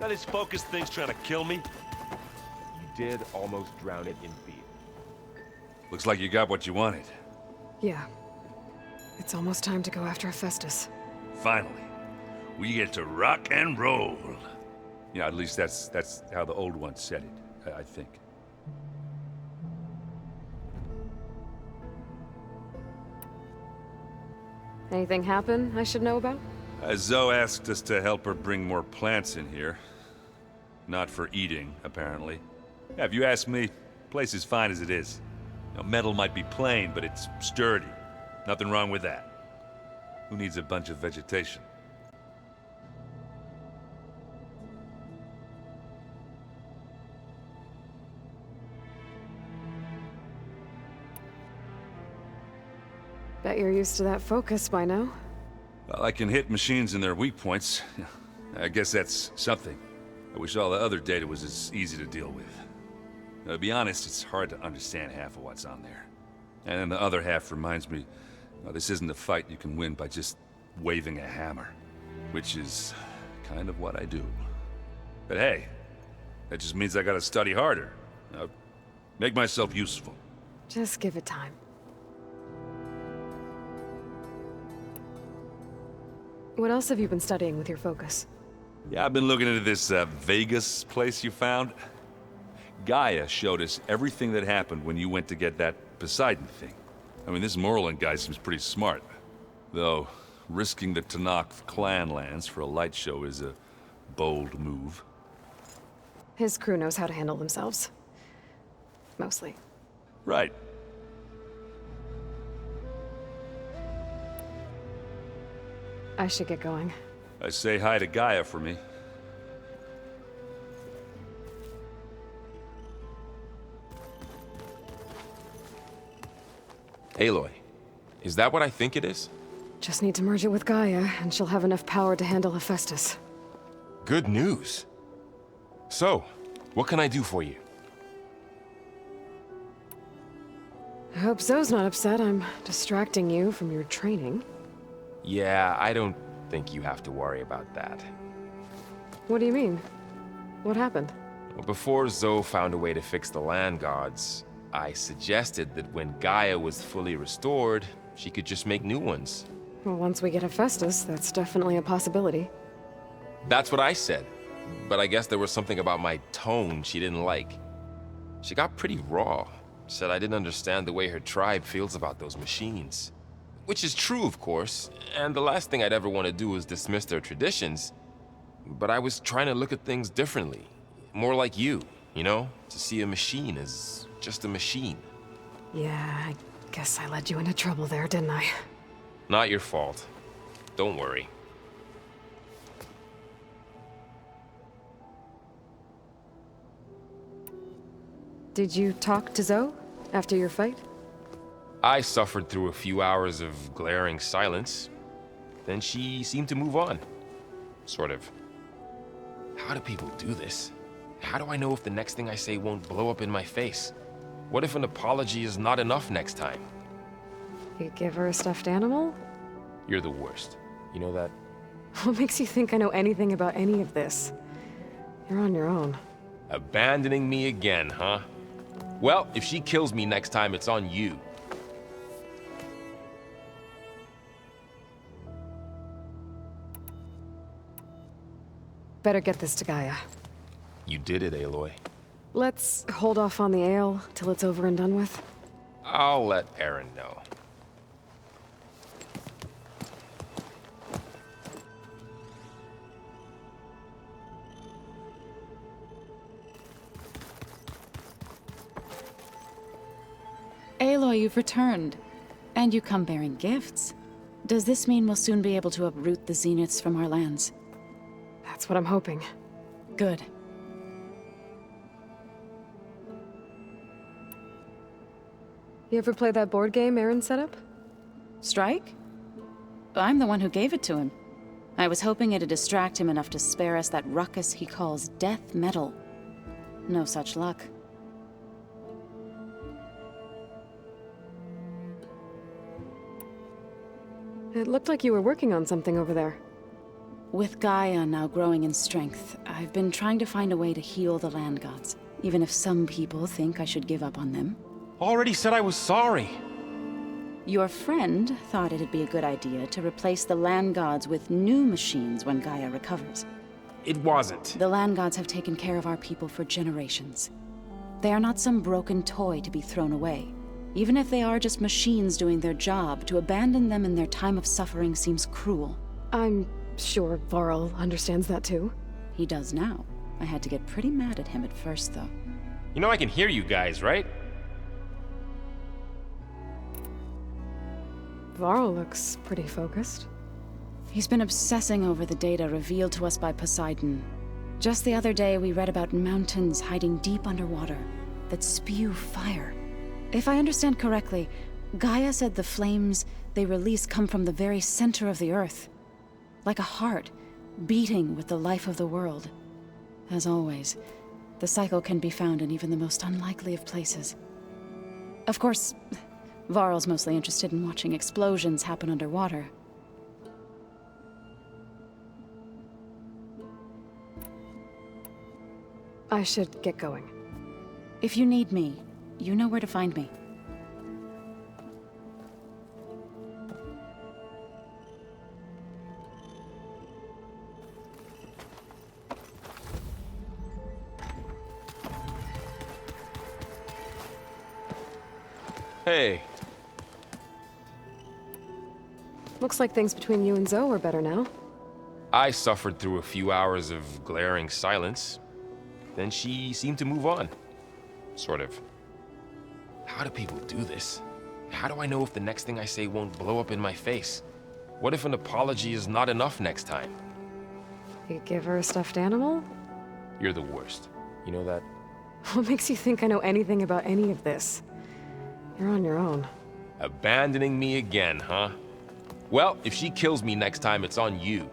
Now this focus thing's trying to kill me? You did almost drown it in fear. Looks like you got what you wanted. Yeah. It's almost time to go after Hephaestus. Finally. We get to rock and roll. Yeah, at least that's how the old one said it, I think. Anything happen I should know about? Zoe asked us to help her bring more plants in here. Not for eating, apparently. Yeah, if you ask me, the place is fine as it is. You know, metal might be plain, but it's sturdy. Nothing wrong with that. Who needs a bunch of vegetation? Bet you're used to that focus by now. Well, I can hit machines in their weak points. I guess that's something. I wish all the other data was as easy to deal with. Now, to be honest, it's hard to understand half of what's on there. And then the other half reminds me, this isn't a fight you can win by just waving a hammer. Which is kind of what I do. But hey, that just means I gotta study harder. Make myself useful. Just give it time. What else have you been studying with your focus? Yeah, I've been looking into this Vegas place you found. Gaia showed us everything that happened when you went to get that Poseidon thing. I mean, this Merlin guy seems pretty smart. Though, risking the Tenakth clan lands for a light show is a bold move. His crew knows how to handle themselves. Mostly. Right. I should get going. Say hi to Gaia for me. Aloy, is that what I think it is? Just need to merge it with Gaia, and she'll have enough power to handle Hephaestus. Good news. So, what can I do for you? I hope Zoe's not upset I'm distracting you from your training. Yeah, I don't think you have to worry about that. What do you mean? What happened? Well, before Zoe found a way to fix the land gods, I suggested that when Gaia was fully restored, she could just make new ones. Well, once we get Hephaestus, that's definitely a possibility. That's what I said. But I guess there was something about my tone she didn't like. She got pretty raw. Said I didn't understand the way her tribe feels about those machines. Which is true, of course, and the last thing I'd ever want to do is dismiss their traditions. But I was trying to look at things differently. More like you know? To see a machine as just a machine. Yeah, I guess I led you into trouble there, didn't I? Not your fault. Don't worry. Did you talk to Zoe after your fight? I suffered through a few hours of glaring silence. Then she seemed to move on. Sort of. How do people do this? How do I know if the next thing I say won't blow up in my face? What if an apology is not enough next time? You give her a stuffed animal? You're the worst. You know that? What makes you think I know anything about any of this? You're on your own. Abandoning me again, huh? Well, if she kills me next time, it's on you. Better get this to Gaia. You did it, Aloy. Let's hold off on the ale till it's over and done with. I'll let Aaron know. Aloy, you've returned. And you come bearing gifts. Does this mean we'll soon be able to uproot the Zeniths from our lands? That's what I'm hoping. Good. You ever play that board game Aaron set up? Strike? I'm the one who gave it to him. I was hoping it'd distract him enough to spare us that ruckus he calls death metal. No such luck. It looked like you were working on something over there. With Gaia now growing in strength, I've been trying to find a way to heal the land gods, even if some people think I should give up on them. Already said I was sorry. Your friend thought it'd be a good idea to replace the land gods with new machines when Gaia recovers. It wasn't. The land gods have taken care of our people for generations. They are not some broken toy to be thrown away. Even if they are just machines doing their job, to abandon them in their time of suffering seems cruel. I'm sure Varl understands that too. He does now. I had to get pretty mad at him at first, though. You know I can hear you guys, right? Varl looks pretty focused. He's been obsessing over the data revealed to us by Poseidon. Just the other day, we read about mountains hiding deep underwater that spew fire. If I understand correctly, Gaia said the flames they release come from the very center of the Earth. Like a heart, beating with the life of the world. As always, the cycle can be found in even the most unlikely of places. Of course, Varl's mostly interested in watching explosions happen underwater. I should get going. If you need me, you know where to find me. Hey. Looks like things between you and Zoe are better now. I suffered through a few hours of glaring silence. Then she seemed to move on. Sort of. How do people do this? How do I know if the next thing I say won't blow up in my face? What if an apology is not enough next time? You give her a stuffed animal? You're the worst. You know that? What makes you think I know anything about any of this? You're on your own. Abandoning me again, huh? Well, if she kills me next time, it's on you.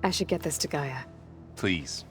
I should get this to Gaia. Please.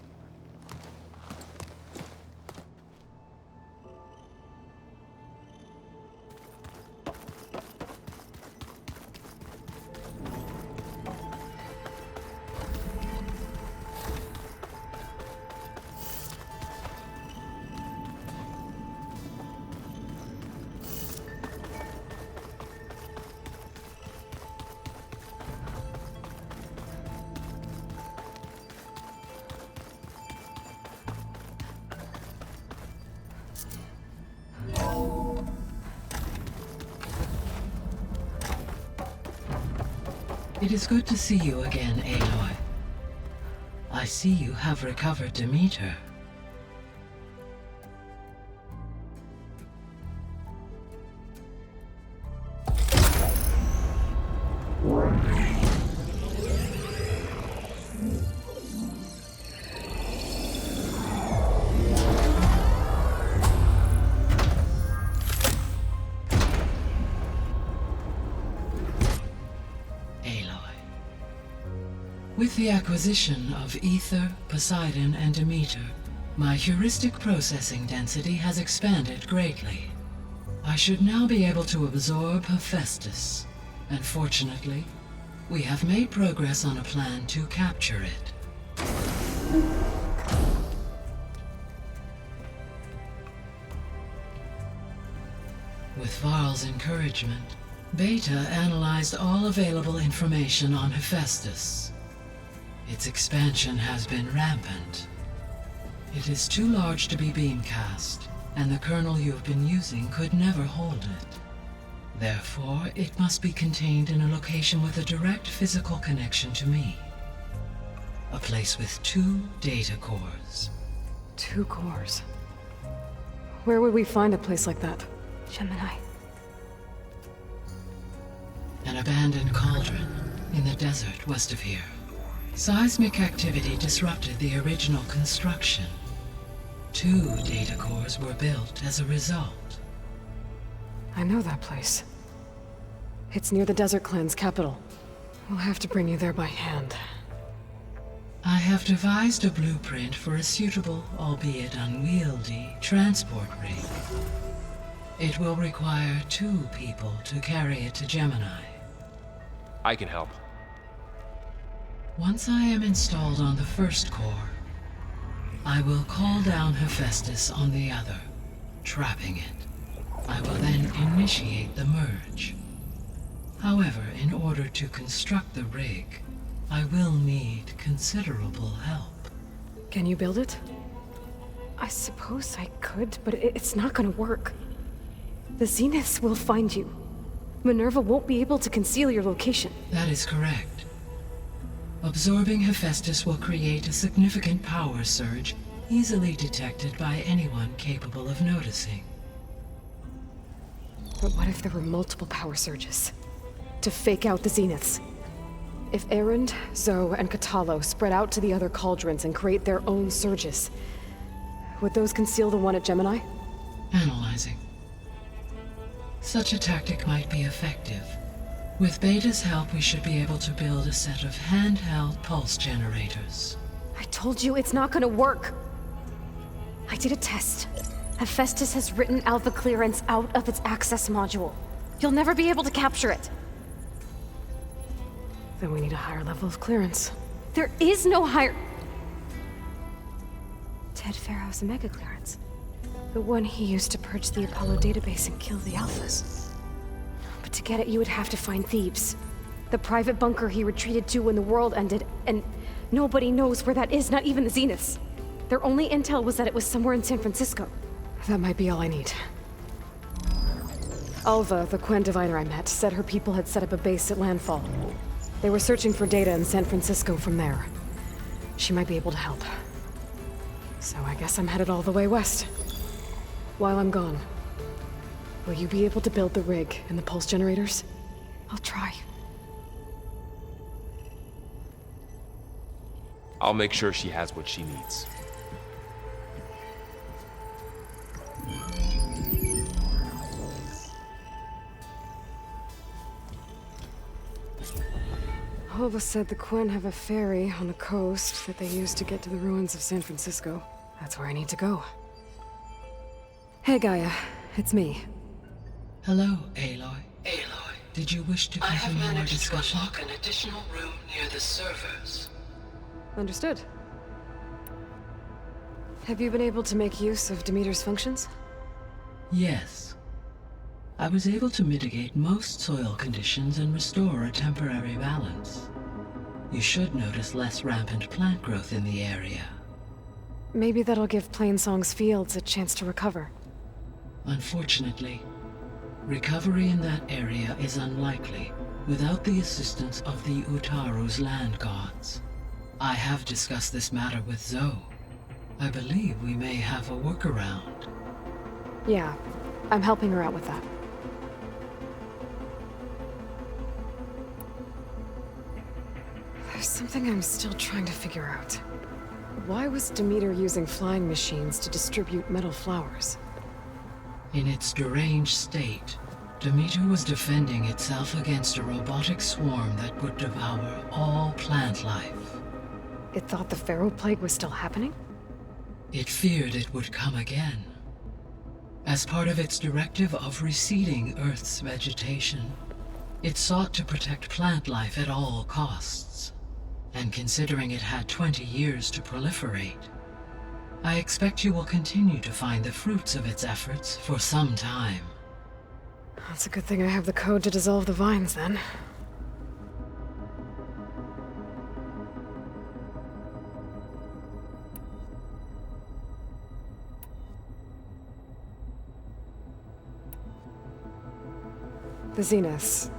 It is good to see you again, Aloy. I see you have recovered Demeter. With the acquisition of Ether, Poseidon, and Demeter, my heuristic processing density has expanded greatly. I should now be able to absorb Hephaestus, and fortunately, we have made progress on a plan to capture it. With Varl's encouragement, Beta analyzed all available information on Hephaestus. Its expansion has been rampant. It is too large to be beamcast, and the kernel you have been using could never hold it. Therefore, it must be contained in a location with a direct physical connection to me. A place with 2 data cores. 2 cores. Where would we find a place like that? Gemini. An abandoned cauldron in the desert west of here. Seismic activity disrupted the original construction. 2 data cores were built as a result. I know that place. It's near the Desert Clan's capital. We'll have to bring you there by hand. I have devised a blueprint for a suitable, albeit unwieldy, transport rig. It will require 2 people to carry it to Gemini. I can help. Once I am installed on the first core, I will call down Hephaestus on the other, trapping it. I will then initiate the merge. However, in order to construct the rig, I will need considerable help. Can you build it? I suppose I could, but it's not gonna work. The Zeniths will find you. Minerva won't be able to conceal your location. That is correct. Absorbing Hephaestus will create a significant power surge, easily detected by anyone capable of noticing. But what if there were multiple power surges? To fake out the Zeniths? If Erend, Zoe, and Katalo spread out to the other cauldrons and create their own surges, would those conceal the one at Gemini? Analyzing. Such a tactic might be effective. With Beta's help, we should be able to build a set of handheld pulse generators. I told you it's not gonna work. I did a test. Hephaestus has written Alpha clearance out of its access module. You'll never be able to capture it. Then we need a higher level of clearance. There is no higher... Ted Farrow's mega clearance. The one he used to purge the Apollo database and kill the Alphas. But to get it, you would have to find Thebes. The private bunker he retreated to when the world ended, and nobody knows where that is, not even the Zeniths. Their only intel was that it was somewhere in San Francisco. That might be all I need. Alva, the Quen diviner I met, said her people had set up a base at Landfall. They were searching for data in San Francisco from there. She might be able to help. So I guess I'm headed all the way west. While I'm gone, will you be able to build the rig and the pulse generators? I'll try. I'll make sure she has what she needs. Alva said the Quen have a ferry on the coast that they use to get to the ruins of San Francisco. That's where I need to go. Hey, Gaia. It's me. Hello, Aloy. Aloy, did you wish to I have continue our managed to discussion? unlock an additional room near the servers. Understood. Have you been able to make use of Demeter's functions? Yes. I was able to mitigate most soil conditions and restore a temporary balance. You should notice less rampant plant growth in the area. Maybe that'll give Plainsong's fields a chance to recover. Unfortunately, recovery in that area is unlikely without the assistance of the Utaru's land gods. I have discussed this matter with Zoe. I believe we may have a workaround. Yeah, I'm helping her out with that. There's something I'm still trying to figure out. Why was Demeter using flying machines to distribute metal flowers? In its deranged state, Demeter was defending itself against a robotic swarm that would devour all plant life. It thought the Pharaoh Plague was still happening? It feared it would come again. As part of its directive of reseeding Earth's vegetation, it sought to protect plant life at all costs. And considering it had 20 years to proliferate, I expect you will continue to find the fruits of its efforts for some time. That's a good thing I have the code to dissolve the vines, then. The Zeniths.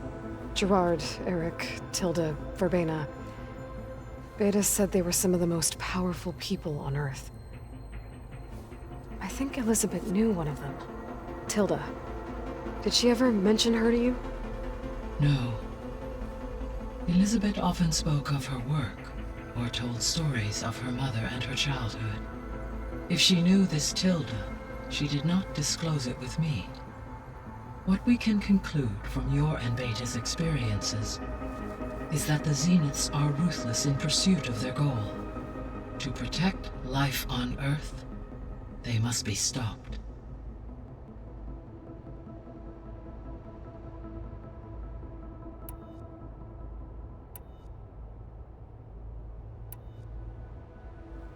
Gerard, Eric, Tilda, Verbena. Beta said they were some of the most powerful people on Earth. I think Elizabeth knew one of them. Tilda. Did she ever mention her to you? No. Elizabeth often spoke of her work, or told stories of her mother and her childhood. If she knew this Tilda, she did not disclose it with me. What we can conclude from your and Beta's experiences is that the Zeniths are ruthless in pursuit of their goal. To protect life on Earth, they must be stopped.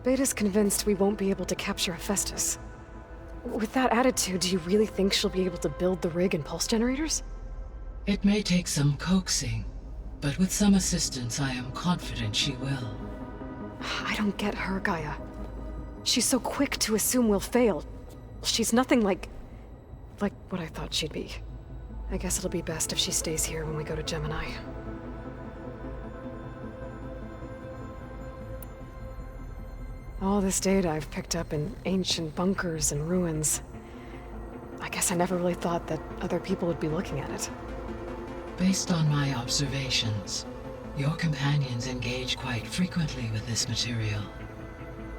Beta's convinced we won't be able to capture Hephaestus. With that attitude, do you really think she'll be able to build the rig and pulse generators? It may take some coaxing, but with some assistance, I am confident she will. I don't get her, Gaia. She's so quick to assume we'll fail. She's nothing like what I thought she'd be. I guess it'll be best if she stays here when we go to Gemini. All this data I've picked up in ancient bunkers and ruins. I guess I never really thought that other people would be looking at it. Based on my observations, your companions engage quite frequently with this material.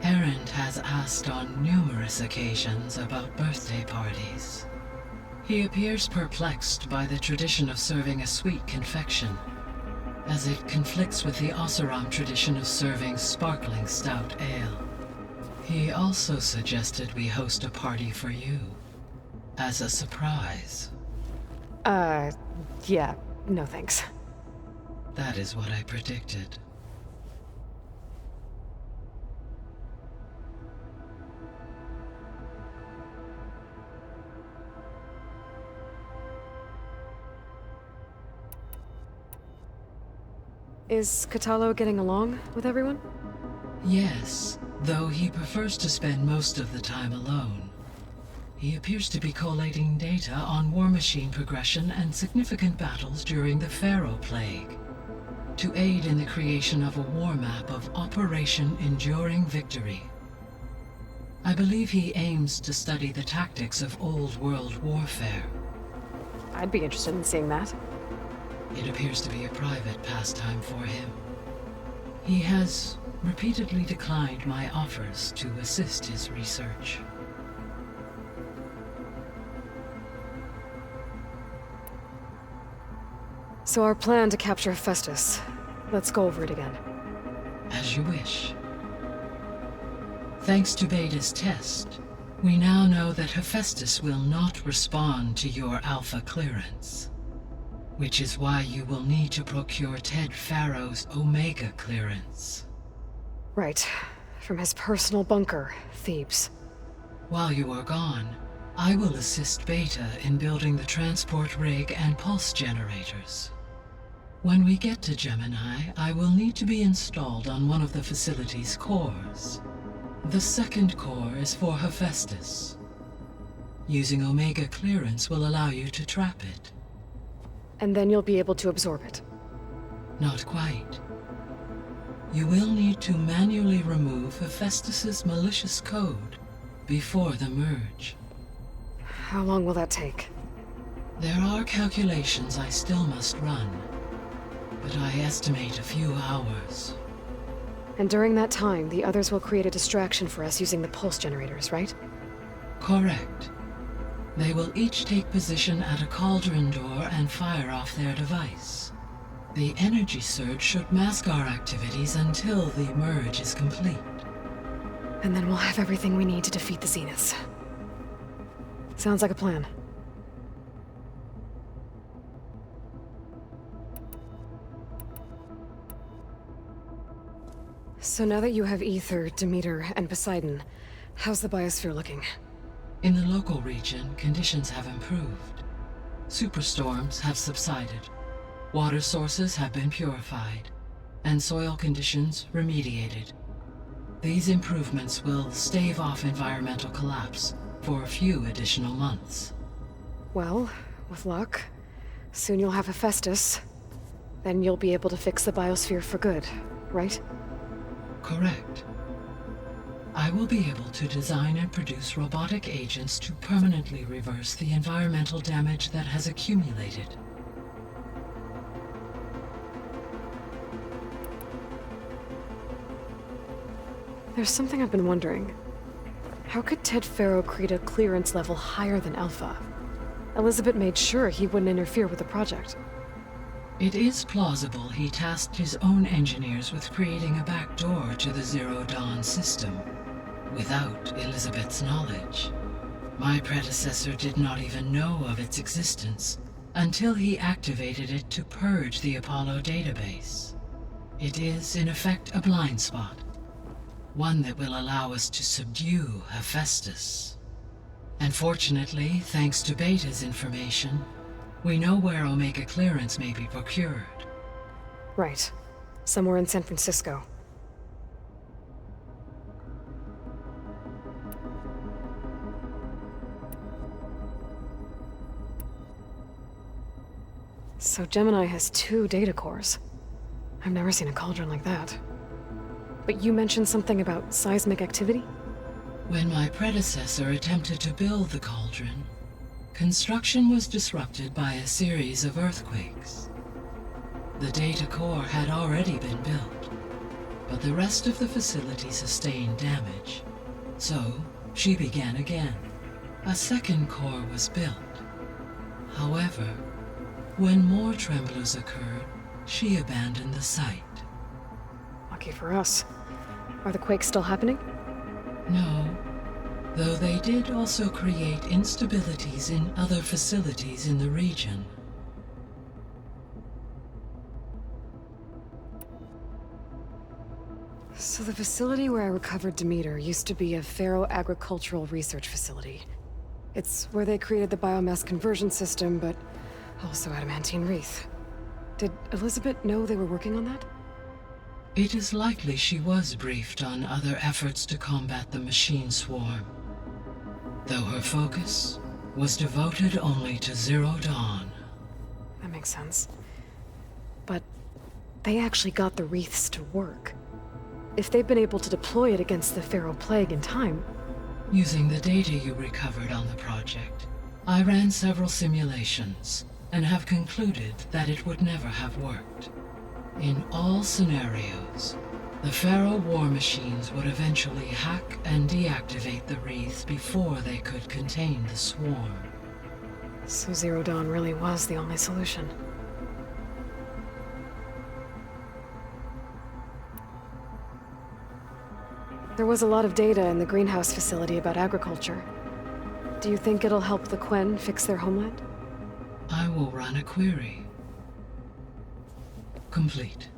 Erend has asked on numerous occasions about birthday parties. He appears perplexed by the tradition of serving a sweet confection, as it conflicts with the Oseram tradition of serving sparkling stout ale. He also suggested we host a party for you, as a surprise. Yeah, no thanks. That is what I predicted. Is Kotallo getting along with everyone? Yes, though he prefers to spend most of the time alone. He appears to be collating data on war machine progression and significant battles during the Pharaoh Plague, to aid in the creation of a war map of Operation Enduring Victory. I believe he aims to study the tactics of Old World warfare. I'd be interested in seeing that. It appears to be a private pastime for him. He has repeatedly declined my offers to assist his research. So our plan to capture Hephaestus. Let's go over it again. As you wish. Thanks to Beta's test, we now know that Hephaestus will not respond to your Alpha clearance. Which is why you will need to procure Ted Pharaoh's Omega clearance. Right. From his personal bunker, Thebes. While you are gone, I will assist Beta in building the transport rig and pulse generators. When we get to Gemini, I will need to be installed on one of the facility's cores. The second core is for Hephaestus. Using Omega clearance will allow you to trap it. And then you'll be able to absorb it. Not quite. You will need to manually remove Hephaestus's malicious code before the merge. How long will that take? There are calculations I still must run, but I estimate a few hours. And during that time, the others will create a distraction for us using the pulse generators, right? Correct. They will each take position at a cauldron door and fire off their device. The energy surge should mask our activities until the merge is complete. And then we'll have everything we need to defeat the Zeniths. Sounds like a plan. So now that you have Aether, Demeter, and Poseidon, how's the biosphere looking? In the local region, conditions have improved. Superstorms have subsided. Water sources have been purified, and soil conditions remediated. These improvements will stave off environmental collapse for a few additional months. Well, with luck, soon you'll have Hephaestus. Then you'll be able to fix the biosphere for good, right? Correct. I will be able to design and produce robotic agents to permanently reverse the environmental damage that has accumulated. There's something I've been wondering. How could Ted Pharaoh create a clearance level higher than Alpha? Elizabeth made sure he wouldn't interfere with the project. It is plausible he tasked his own engineers with creating a backdoor to the Zero Dawn system, without Elizabeth's knowledge. My predecessor did not even know of its existence until he activated it to purge the Apollo database. It is, in effect, a blind spot. One that will allow us to subdue Hephaestus. And fortunately, thanks to Beta's information, we know where Omega clearance may be procured. Right. Somewhere in San Francisco. So Gemini has 2 data cores. I've never seen a cauldron like that. But you mentioned something about seismic activity? When my predecessor attempted to build the cauldron, construction was disrupted by a series of earthquakes. The data core had already been built, but the rest of the facility sustained damage. So, she began again. A second core was built. However, when more tremblers occurred, she abandoned the site. Lucky for us. Are the quakes still happening? No, though they did also create instabilities in other facilities in the region. So the facility where I recovered Demeter used to be a Pharaoh agricultural research facility. It's where they created the biomass conversion system, but also adamantine wreath. Did Elizabeth know they were working on that? It is likely she was briefed on other efforts to combat the machine swarm, though her focus was devoted only to Zero Dawn. That makes sense. But they actually got the wreaths to work. If they've been able to deploy it against the Pharaoh Plague in time... Using the data you recovered on the project, I ran several simulations and have concluded that it would never have worked. In all scenarios, the Pharaoh war machines would eventually hack and deactivate the wreaths before they could contain the swarm. So Zero Dawn really was the only solution. There was a lot of data in the greenhouse facility about agriculture. Do you think it'll help the Quen fix their homeland? I will run a query. Complete.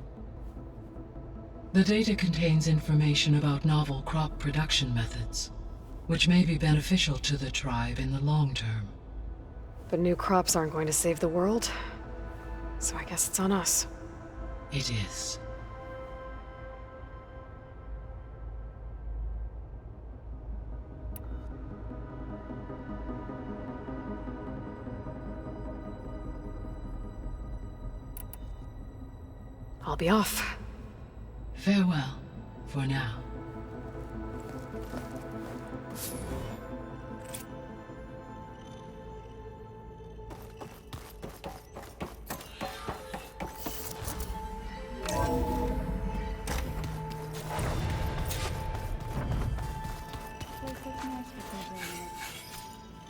The data contains information about novel crop production methods, which may be beneficial to the tribe in the long term. But new crops aren't going to save the world, so I guess it's on us. It is. I'll be off. Farewell, for now.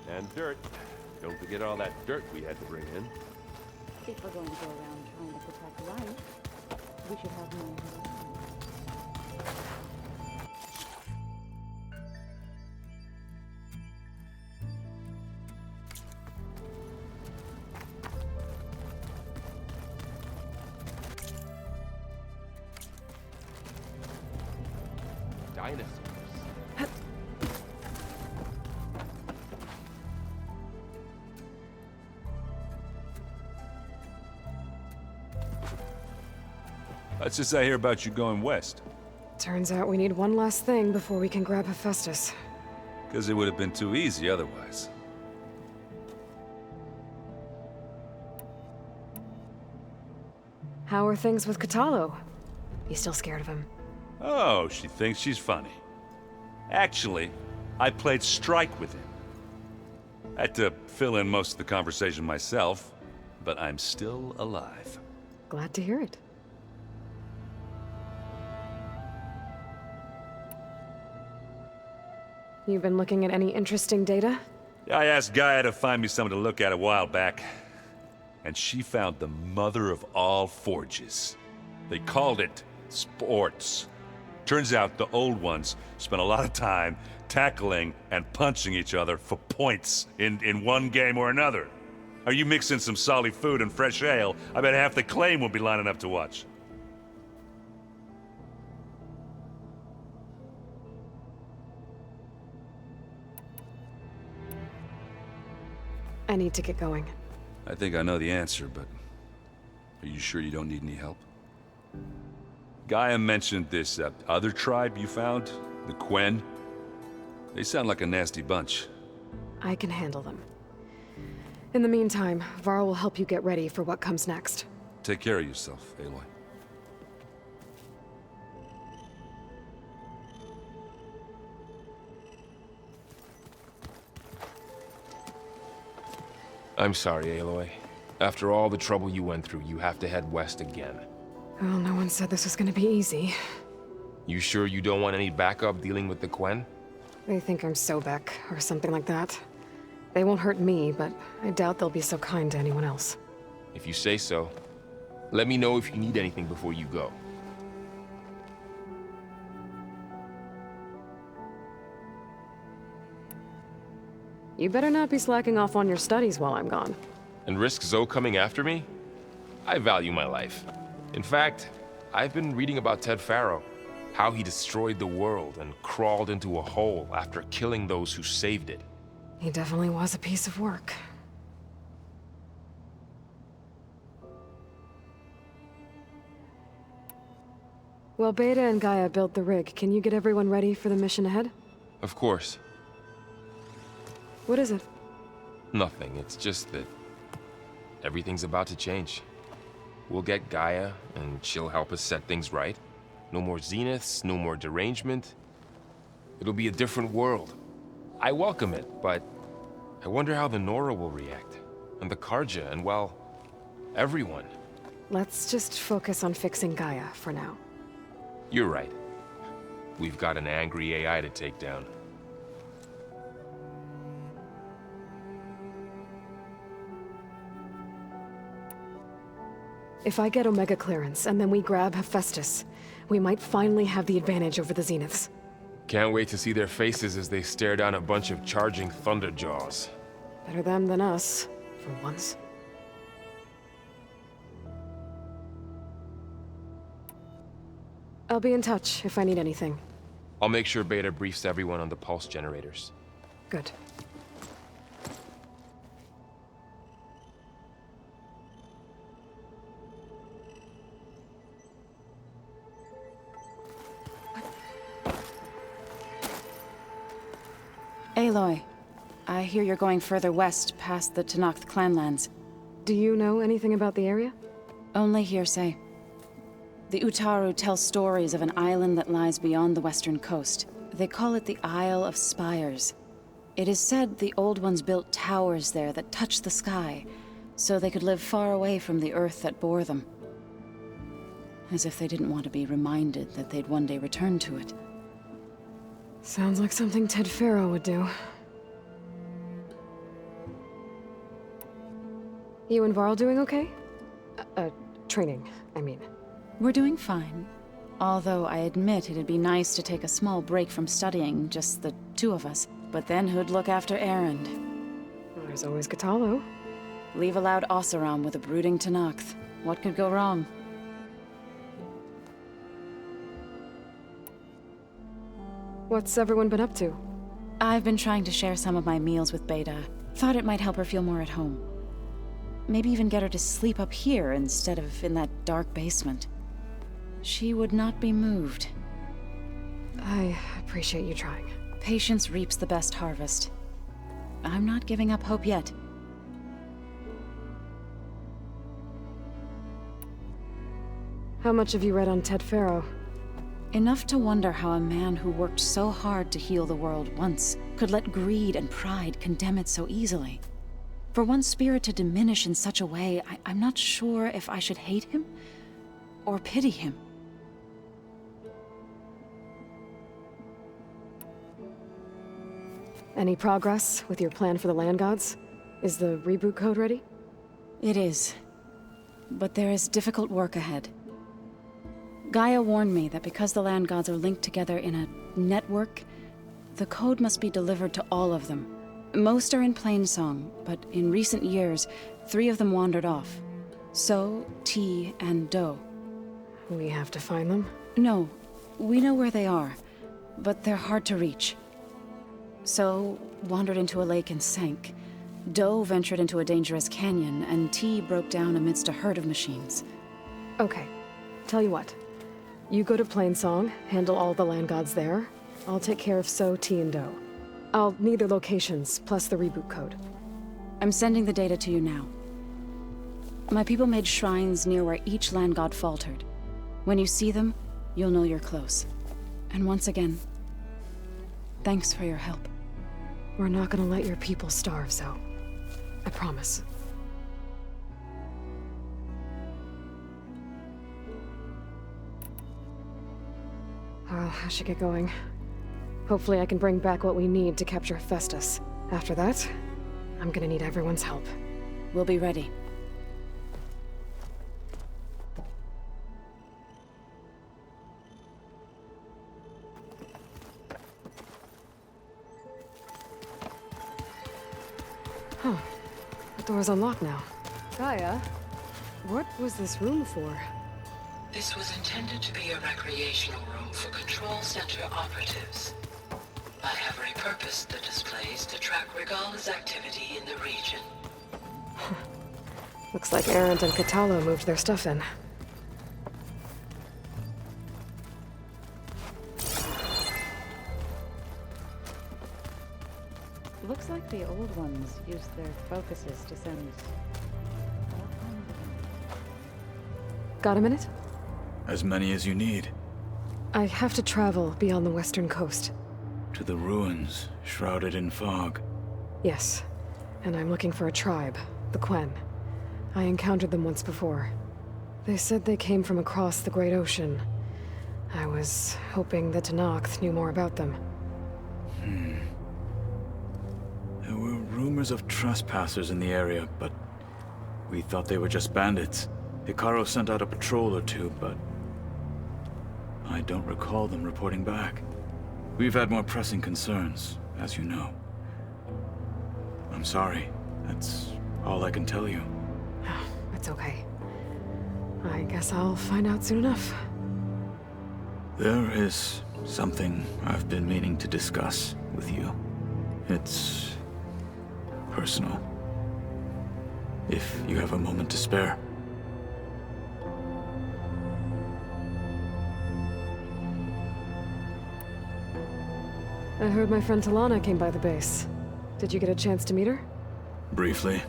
And dirt. Don't forget all that dirt we had to bring in. If we're going to go around trying to protect life, we should have more. Dinosaurs. What's this I hear about you going west? Turns out we need one last thing before we can grab Hephaestus. Because it would have been too easy otherwise. How are things with Kotallo? You still scared of him? Oh, she thinks she's funny. Actually, I played strike with him. I had to fill in most of the conversation myself, but I'm still alive. Glad to hear it. You've been looking at any interesting data? I asked Gaia to find me something to look at a while back, and she found the mother of all forges. They called it sports. Turns out the old ones spent a lot of time tackling and punching each other for points in one game or another. Are you mixing some solid food and fresh ale? I bet half the claim will be lining up to watch. I need to get going. I think I know the answer, but are you sure you don't need any help? Gaia mentioned this other tribe you found, the Quen. They sound like a nasty bunch. I can handle them. In the meantime, Varl will help you get ready for what comes next. Take care of yourself, Aloy. I'm sorry, Aloy. After all the trouble you went through, you have to head west again. Well, no one said this was gonna be easy. You sure you don't want any backup dealing with the Quen? They think I'm Sobek, or something like that. They won't hurt me, but I doubt they'll be so kind to anyone else. If you say so. Let me know if you need anything before you go. You better not be slacking off on your studies while I'm gone. And risk Zoe coming after me? I value my life. In fact, I've been reading about Ted Faro. How he destroyed the world and crawled into a hole after killing those who saved it. He definitely was a piece of work. Well, Beta and Gaia built the rig. Can you get everyone ready for the mission ahead? Of course. What is it? Nothing. It's just that everything's about to change. We'll get Gaia, and she'll help us set things right. No more zeniths, no more derangement. It'll be a different world. I welcome it, but I wonder how the Nora will react. And the Carja, and well, everyone. Let's just focus on fixing Gaia for now. You're right. We've got an angry AI to take down. If I get Omega clearance, and then we grab Hephaestus, we might finally have the advantage over the Zeniths. Can't wait to see their faces as they stare down a bunch of charging Thunderjaws. Better them than us, for once. I'll be in touch if I need anything. I'll make sure Beta briefs everyone on the pulse generators. Good. Aloy, I hear you're going further west past the Tenakth clanlands. Do you know anything about the area? Only hearsay. The Utaru tell stories of an island that lies beyond the western coast. They call it the Isle of Spires. It is said the Old Ones built towers there that touch the sky, so they could live far away from the earth that bore them. As if they didn't want to be reminded that they'd one day return to it. Sounds like something Ted Faro would do. You and Varl doing okay? Training, I mean. We're doing fine. Although I admit it'd be nice to take a small break from studying, just the two of us. But then who'd look after Erend? There's always Kotallo. Leave a loud Oseram with a brooding Tenakth. What could go wrong? What's everyone been up to? I've been trying to share some of my meals with Beta. Thought it might help her feel more at home. Maybe even get her to sleep up here instead of in that dark basement. She would not be moved. I appreciate you trying. Patience reaps the best harvest. I'm not giving up hope yet. How much have you read on Ted Faro? Enough to wonder how a man who worked so hard to heal the world once could let greed and pride condemn it so easily. For one's spirit to diminish in such a way, I'm not sure if I should hate him or pity him. Any progress with your plan for the Land Gods? Is the reboot code ready? It is. But there is difficult work ahead. Gaia warned me that because the Land Gods are linked together in a network, the code must be delivered to all of them. Most are in Plainsong, but in recent years, 3 of them wandered off. So, T, and Do. We have to find them? No, we know where they are, but they're hard to reach. So, wandered into a lake and sank. Doe ventured into a dangerous canyon, and T broke down amidst a herd of machines. Okay. Tell you what. You go to Plainsong, handle all the land gods there. I'll take care of So, T, and Doe. I'll need their locations, plus the reboot code. I'm sending the data to you now. My people made shrines near where each land god faltered. When you see them, you'll know you're close. And once again, thanks for your help. We're not gonna let your people starve, Zoe. I promise. Well, I should get going. Hopefully I can bring back what we need to capture Hephaestus. After that, I'm gonna need everyone's help. We'll be ready. Huh. The door's unlocked now. Gaia, what was this room for? This was intended to be a recreational room for Control Center operatives. I have repurposed the displays to track Regala's activity in the region. Looks like Erend and Katalo moved their stuff in. Looks like the old ones used their focuses to send all kinds of Got a minute? As many as you need. I have to travel beyond the western coast. To the ruins, shrouded in fog. Yes. And I'm looking for a tribe, the Quen. I encountered them once before. They said they came from across the Great Ocean. I was hoping that Tenakth knew more about them. There were rumors of trespassers in the area, but we thought they were just bandits. Hikaru sent out a patrol or two, but I don't recall them reporting back. We've had more pressing concerns, as you know. I'm sorry. That's all I can tell you. It's okay. I guess I'll find out soon enough. There is something I've been meaning to discuss with you. It's personal. If you have a moment to spare. I heard my friend Talana came by the base. Did you get a chance to meet her? Briefly.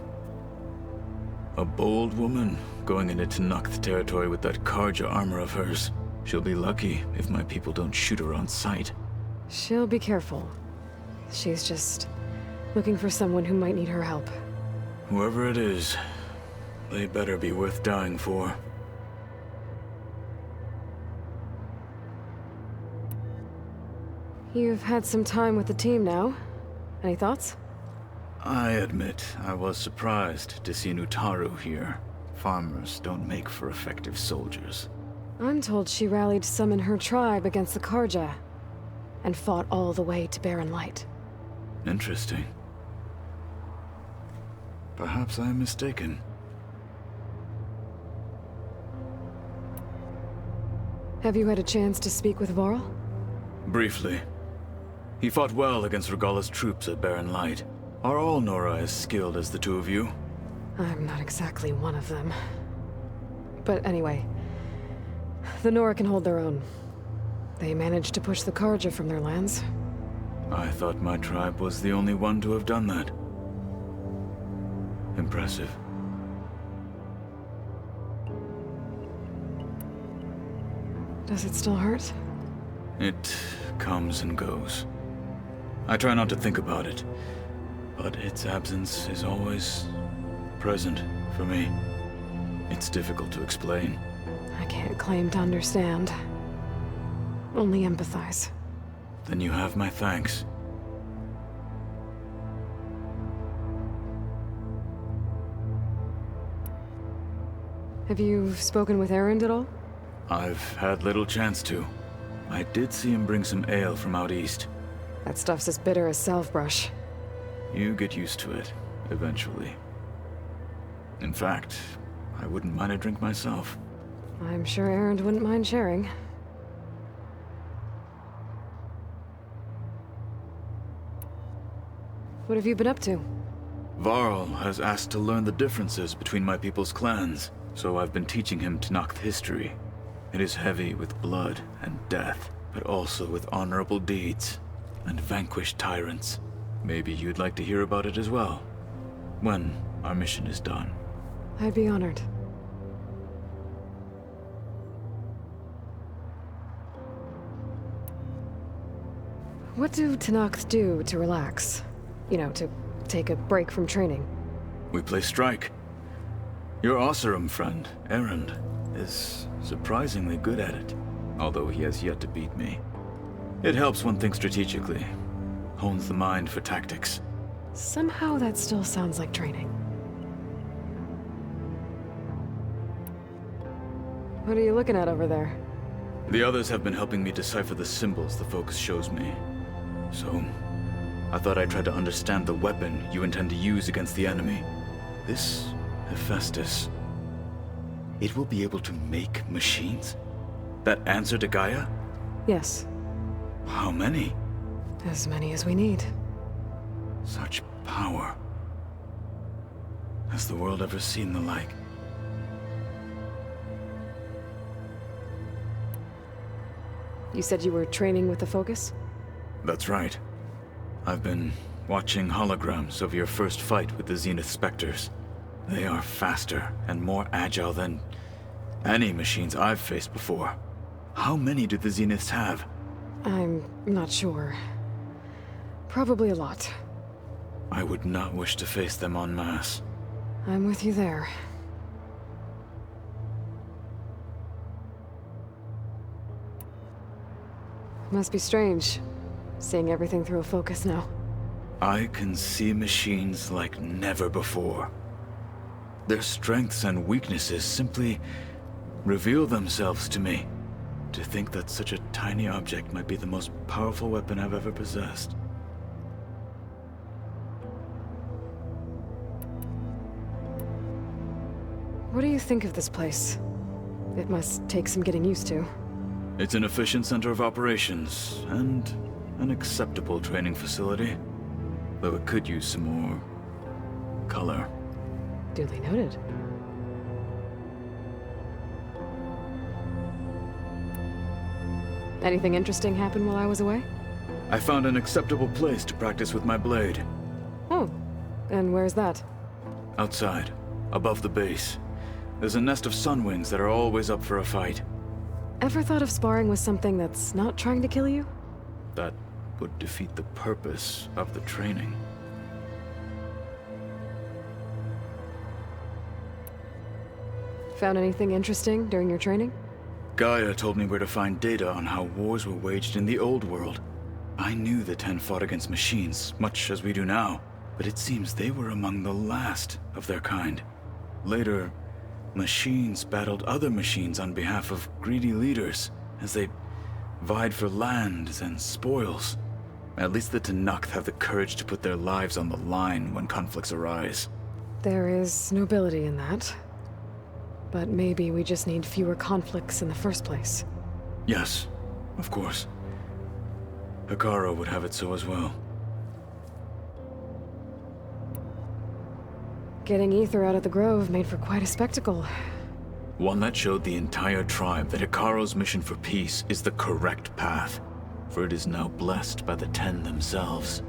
A bold woman going into Tenakth territory with that Karja armor of hers. She'll be lucky if my people don't shoot her on sight. She'll be careful. She's just looking for someone who might need her help. Whoever it is, they better be worth dying for. You've had some time with the team now. Any thoughts? I admit, I was surprised to see Nutaru here. Farmers don't make for effective soldiers. I'm told she rallied some in her tribe against the Karja, and fought all the way to Barren Light. Interesting. Perhaps I am mistaken. Have you had a chance to speak with Varl? Briefly. He fought well against Regala's troops at Barren Light. Are all Nora as skilled as the two of you? I'm not exactly one of them. But anyway, the Nora can hold their own. They managed to push the Karja from their lands. I thought my tribe was the only one to have done that. Impressive. Does it still hurt? It comes and goes. I try not to think about it, but its absence is always present for me. It's difficult to explain. I can't claim to understand. Only empathize. Then you have my thanks. Have you spoken with Erend at all? I've had little chance to. I did see him bring some ale from out east. That stuff's as bitter as salvebrush. You get used to it, eventually. In fact, I wouldn't mind a drink myself. I'm sure Erend wouldn't mind sharing. What have you been up to? Varl has asked to learn the differences between my people's clans, so I've been teaching him Tenakth history. It is heavy with blood and death, but also with honorable deeds and vanquished tyrants. Maybe you'd like to hear about it as well, when our mission is done. I'd be honored. What do Tenakth do to relax? You know, to take a break from training? We play strike. Your Oseram friend, Erend, is surprisingly good at it, although he has yet to beat me. It helps one think strategically, hones the mind for tactics. Somehow that still sounds like training. What are you looking at over there? The others have been helping me decipher the symbols the Focus shows me. So, I thought I'd try to understand the weapon you intend to use against the enemy. This Hephaestus, it will be able to make machines? That answer to Gaia? Yes. How many? As many as we need. Such power. Has the world ever seen the like? You said you were training with the Focus? That's right. I've been watching holograms of your first fight with the Zenith Spectres. They are faster and more agile than any machines I've faced before. How many do the Zeniths have? I'm not sure. Probably a lot. I would not wish to face them en masse. I'm with you there. Must be strange, seeing everything through a Focus now. I can see machines like never before. Their strengths and weaknesses simply reveal themselves to me. To think that such a tiny object might be the most powerful weapon I've ever possessed. What do you think of this place? It must take some getting used to. It's an efficient center of operations, and an acceptable training facility. Though it could use some more color. Duly noted. Anything interesting happen while I was away? I found an acceptable place to practice with my blade. Oh, and where's that? Outside, above the base. There's a nest of sunwings that are always up for a fight. Ever thought of sparring with something that's not trying to kill you? That would defeat the purpose of the training. Found anything interesting during your training? Gaia told me where to find data on how wars were waged in the old world. I knew the Ten fought against machines, much as we do now, but it seems they were among the last of their kind. Later, machines battled other machines on behalf of greedy leaders, as they vied for lands and spoils. At least the Tenakth have the courage to put their lives on the line when conflicts arise. There is nobility in that. But maybe we just need fewer conflicts in the first place. Yes, of course. Hekarro would have it so as well. Getting Ether out of the Grove made for quite a spectacle. One that showed the entire tribe that Hekarro's mission for peace is the correct path, for it is now blessed by the Ten themselves.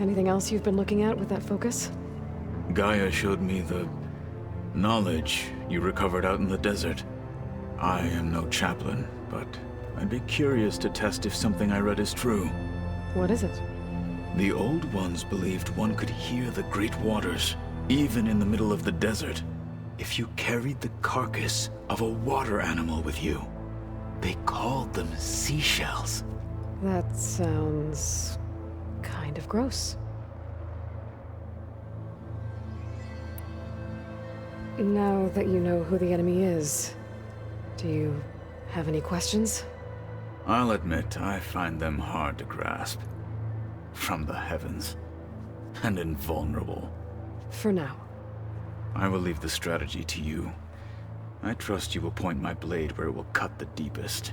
Anything else you've been looking at with that Focus? Gaia showed me the knowledge you recovered out in the desert. I am no chaplain, but I'd be curious to test if something I read is true. What is it? The Old Ones believed one could hear the great waters, even in the middle of the desert, if you carried the carcass of a water animal with you. They called them seashells. That sounds kind of gross. Now that you know who the enemy is, do you have any questions? I'll admit, I find them hard to grasp. From the heavens. And invulnerable. For now. I will leave the strategy to you. I trust you will point my blade where it will cut the deepest.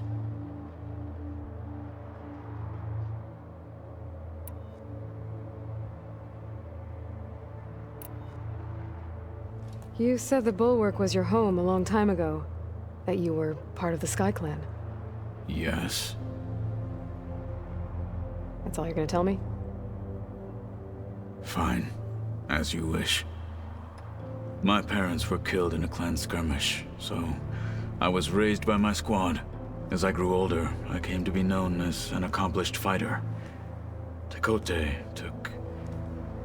You said the Bulwark was your home a long time ago. That you were part of the Sky Clan. Yes. That's all you're gonna tell me? Fine. As you wish. My parents were killed in a clan skirmish, so I was raised by my squad. As I grew older, I came to be known as an accomplished fighter. Tekote took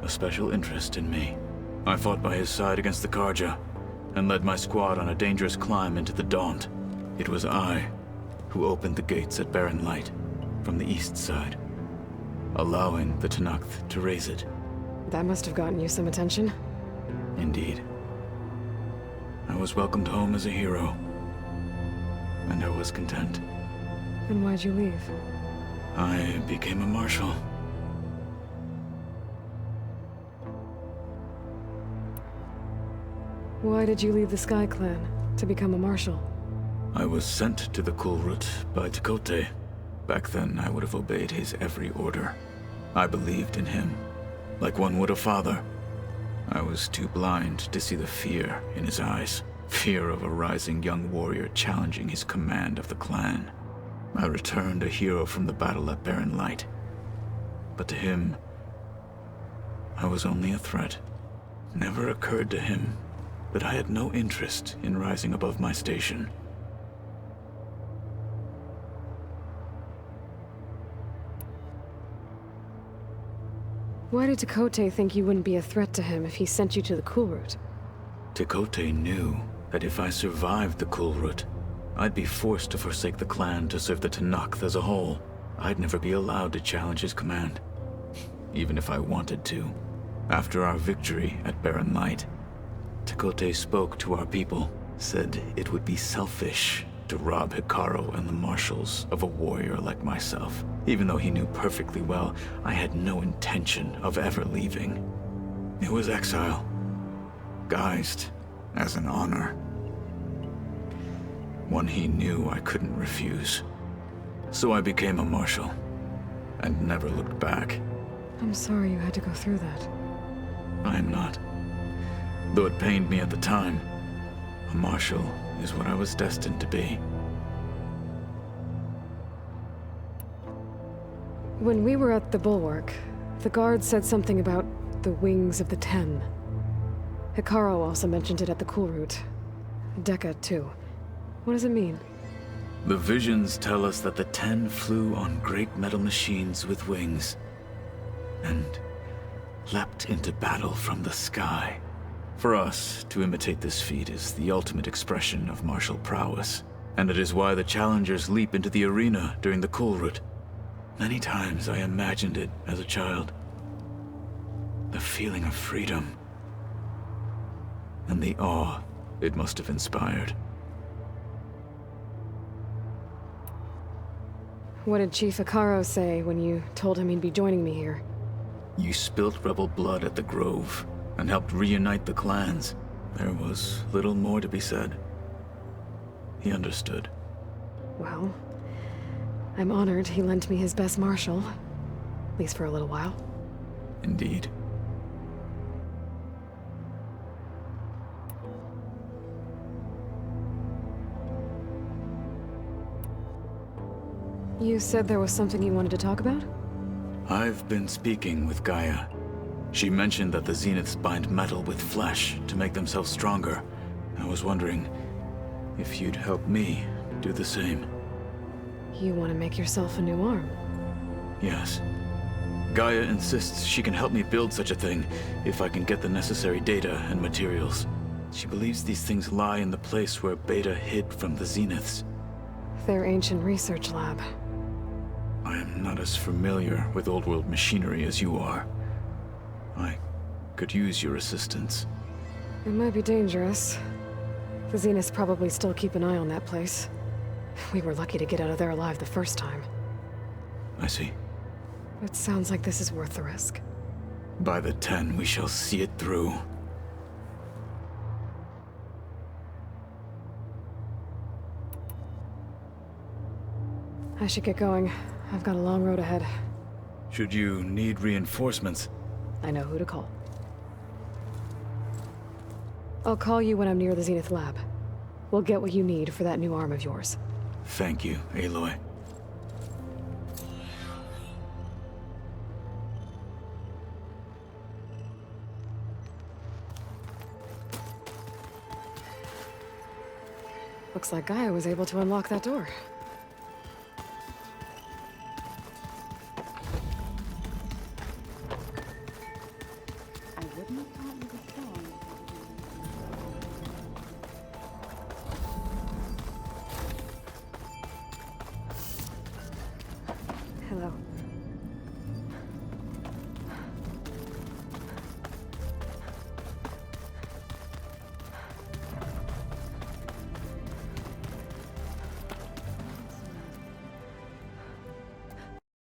a special interest in me. I fought by his side against the Karja, and led my squad on a dangerous climb into the Daunt. It was I who opened the gates at Barren Light, from the east side, allowing the Tenakth to raise it. That must have gotten you some attention. Indeed. I was welcomed home as a hero, and I was content. Then why'd you leave? I became a marshal. Why did you leave the Sky Clan to become a marshal? I was sent to the Kulrut by Tekote. Back then, I would have obeyed his every order. I believed in him, like one would a father. I was too blind to see the fear in his eyes. Fear of a rising young warrior challenging his command of the clan. I returned a hero from the battle at Barren Light. But to him, I was only a threat. Never occurred to him that I had no interest in rising above my station. Why did Tekote think you wouldn't be a threat to him if he sent you to the Kulrut? Tekote knew that if I survived the Kulrut, I'd be forced to forsake the clan to serve the Tenakth as a whole. I'd never be allowed to challenge his command, even if I wanted to. After our victory at Barren Light, Tekote spoke to our people, said it would be selfish to rob Hikaru and the marshals of a warrior like myself, even though he knew perfectly well I had no intention of ever leaving. It was exile, guised as an honor. One he knew I couldn't refuse. So I became a marshal, and never looked back. I'm sorry you had to go through that. I'm not. Though it pained me at the time, a marshal is what I was destined to be. When we were at the Bulwark, the guard said something about the Wings of the Ten. Hikaru also mentioned it at the Kulrut. Dekka, too. What does it mean? The visions tell us that the Ten flew on great metal machines with wings, and leapt into battle from the sky. For us, to imitate this feat is the ultimate expression of martial prowess, and it is why the challengers leap into the arena during the Kulrut. Many times I imagined it as a child. The feeling of freedom, and the awe it must have inspired. What did Chief Hikaru say when you told him he'd be joining me here? You spilt rebel blood at the Grove, and helped reunite the clans. There was little more to be said. He understood. Well, I'm honored he lent me his best marshal. At least for a little while. Indeed. You said there was something you wanted to talk about? I've been speaking with Gaia. She mentioned that the Zeniths bind metal with flesh to make themselves stronger. I was wondering if you'd help me do the same. You want to make yourself a new arm? Yes. Gaia insists she can help me build such a thing if I can get the necessary data and materials. She believes these things lie in the place where Beta hid from the Zeniths. Their ancient research lab. I am not as familiar with old world machinery as you are. I could use your assistance. It might be dangerous. The Zeniths probably still keep an eye on that place. We were lucky to get out of there alive the first time. I see. It sounds like this is worth the risk. By the 10, we shall see it through. I should get going. I've got a long road ahead. Should you need reinforcements? I know who to call. I'll call you when I'm near the Zenith lab. We'll get what you need for that new arm of yours. Thank you, Aloy. Looks like Gaia was able to unlock that door. I wouldn't have thought you would go on. Hello.